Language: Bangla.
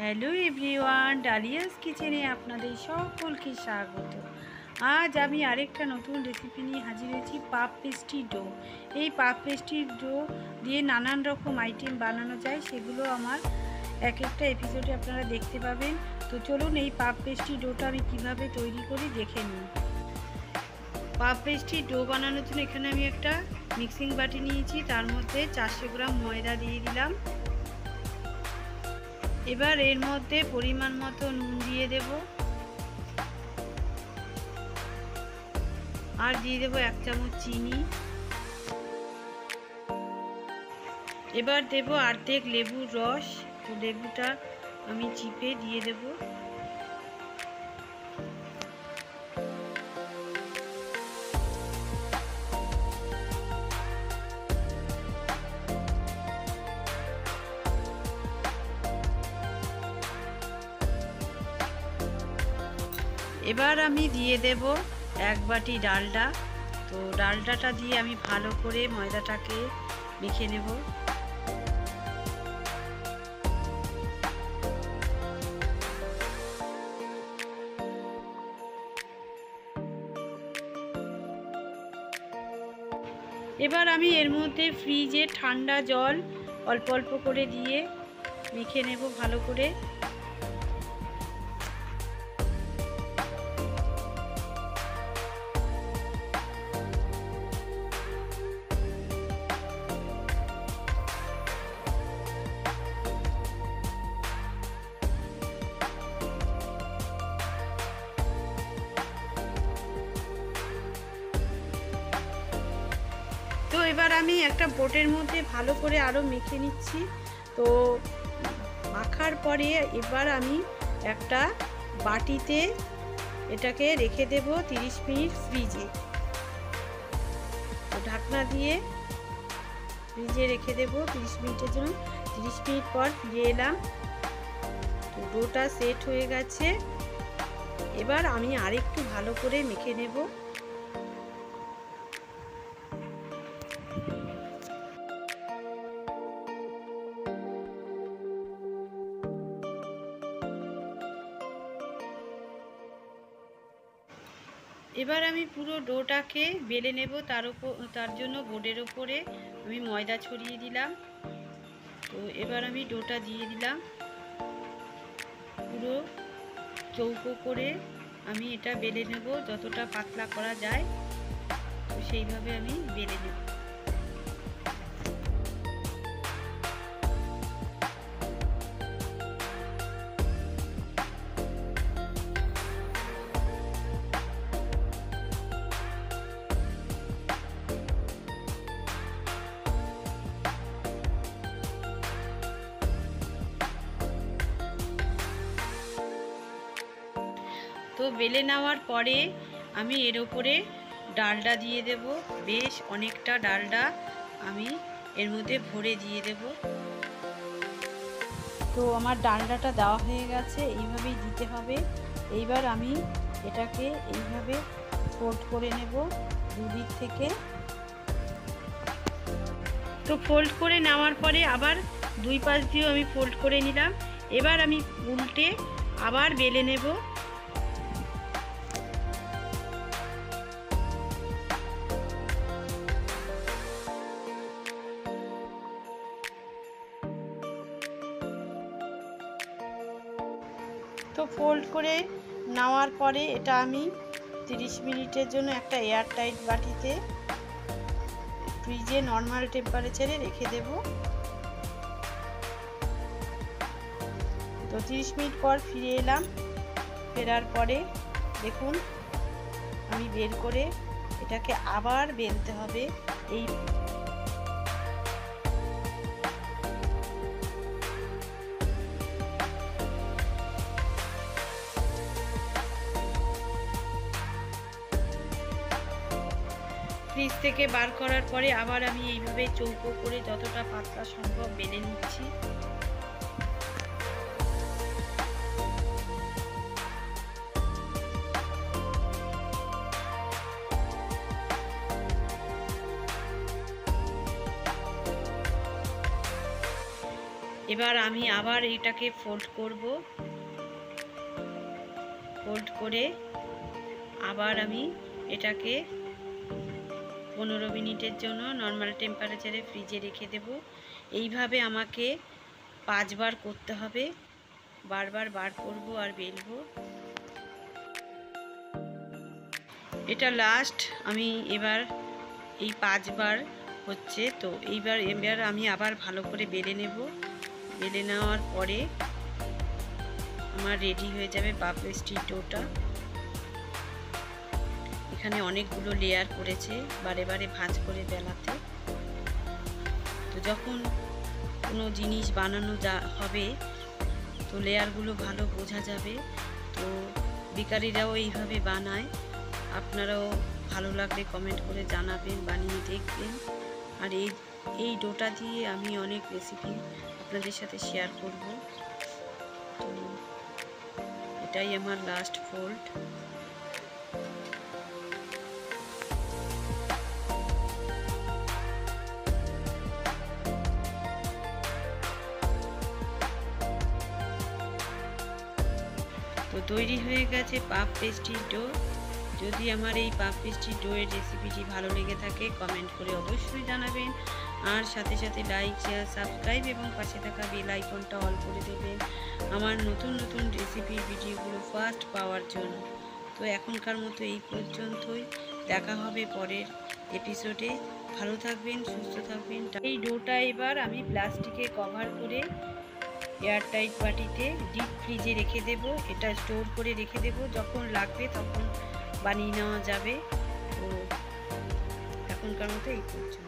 হ্যালো এভরিওয়ান, ডালিয়াস কিচেনে আপনাদের সকলকে স্বাগত। আজ আমি আরেকটা নতুন রেসিপি নিয়ে হাজির হয়েছি, পাফ পেস্ট্রি ডো। এই পাফ পেস্ট্রি ডো দিয়ে নানান রকম আইটেম বানানো যায়, সেগুলো আমার এক একটা এপিসোডে আপনারা দেখতে পাবেন। তো চলুন এই পাফ পেস্ট্রি ডোটা আমি কিভাবে তৈরি করি দেখে নিই। পাফ পেস্ট্রি ডো বানানোর জন্য এখানে আমি একটা মিক্সিং বাটি নিয়েছি, তার মধ্যে 400 গ্রাম ময়দা দিয়ে দিলাম। এবার এর মধ্যে পরিমাণ মতো নুন দিয়ে দেব, আর দিয়ে দেব 1 চামচ চিনি। এবার দেব অর্ধেক লেবুর রস, তো লেবুটা আমি চিপে দিয়ে দেব। এবার আমি দিয়ে দেব 1 বাটি ডালডা। তো ডালডাটা দিয়ে আমি ভালো করে ময়দাটাকে মেখে নেব। এবার আমি এর মধ্যে ফ্রিজে ঠান্ডা জল অল্প অল্প করে দিয়ে মেখে নেব ভালো করে। তো এবার আমি একটা বোটের মধ্যে ভালো করে আরও মেখে নিচ্ছি। তো মাখার পরে এবার আমি একটা বাটিতে এটাকে রেখে দেব 30 মিনিট ফ্রিজে। তো ঢাকনা দিয়ে ফ্রিজে রেখে দেব 30 মিনিটের জন্য। 30 মিনিট পর ফিরে এলাম, তো ডোটা সেট হয়ে গেছে। এবার আমি আরেকটু ভালো করে মেখে নেব। এবার আমি পুরো ডোটাকে বেলে নেব। তার জন্য বোর্ডের ওপরে আমি ময়দা ছড়িয়ে দিলাম। তো এবার আমি ডোটা দিয়ে দিলাম, পুরো চৌকো করে আমি এটা বেলে নেব, যতটা পাতলা করা যায় তো সেইভাবে আমি বেলে নেব। তো বেলে নেওয়ার পরে আমি এর ওপরে ডালডা দিয়ে দেব। বেশ অনেকটা ডালডা আমি এর মধ্যে ভরে দিয়ে দেব। তো আমার ডালডাটা দেওয়া হয়ে গেছে, এইভাবেই দিতে হবে। এইবার আমি এটাকে এইভাবে ফোল্ড করে নেব দুদিক থেকে। তো ফোল্ড করে নেওয়ার পরে আবার দুই পাশ দিয়েও আমি ফোল্ড করে নিলাম। এবার আমি উল্টে আবার বেলে নেব। তো ফোল্ড করে নেওয়ার পরে এটা আমি 30 মিনিটের জন্য একটা এয়ারটাইট বাটিতে ফ্রিজে নর্মাল টেম্পারেচারে রেখে দেব। তো 30 মিনিট পর ফিরে এলাম। ফেরার পরে দেখুন আমি বের করে এটাকে আবার বেলতে হবে। এই ফ্রিজ থেকে বার করার পরে আবার আমি এইভাবে চৌকো করে যতটা পাতলা সম্ভব বেলে নিচ্ছি। এবার আমি আবার এটাকে ফোল্ড করব, ফোল্ড করে আবার আমি এটাকে 15 মিনিটের জন্য নর্মাল টেম্পারেচারে ফ্রিজে রেখে দেব। এইভাবে আমাকে 5 বার করতে হবে, বারবার বার করব আর বেলবো। এটা লাস্ট, আমি এবার এই 5 বার হচ্ছে তো এবার আমি আবার ভালো করে বেলে নেব। বেলে নেওয়ার পরে আমার রেডি হয়ে যাবে পাফ পেস্ট্রির ডোটা। এখানে অনেকগুলো লেয়ার করেছে বারে বারে ভাঁজ করে বেলাতে। তো যখন কোনো জিনিস বানানো হবে তো লেয়ারগুলো ভালো বোঝা যাবে। তো বেকারিরাও এইভাবে বানায়, আপনারাও ভালো লাগলে কমেন্ট করে জানাবেন, বানিয়ে দেখবেন। আর এই ডোটা দিয়ে আমি অনেক রেসিপি আপনাদের সাথে শেয়ার করব। তো এটাই আমার লাস্ট ফোল্ড। তো তৈরি হয়ে গেছে পাফ পেস্ট্রির ডো। যদি আমার এই পাফ পেস্ট্রির ডোয়ের রেসিপিটি ভালো লেগে থাকে কমেন্ট করে অবশ্যই জানাবেন। আর সাথে সাথে লাইক, শেয়ার, সাবস্ক্রাইব এবং পাশে থাকা বেল আইকনটা অল করে দেবেন আমার নতুন নতুন রেসিপির ভিডিওগুলো ফার্স্ট পাওয়ার জন্য। তো এখনকার মতো এই পর্যন্তই, দেখা হবে পরের এপিসোডে। ভালো থাকবেন, সুস্থ থাকবেন। এই ডোটা এবার আমি প্লাস্টিকে কভার করে এয়ারটাইট বাটিতে ডিপ ফ্রিজে রেখে দেব। এটা স্টোর করে রেখে দেব, যখন লাগবে তখন বানিয়ে নেওয়া যাবে। তো এখনকার মতো এই পর্যন্ত।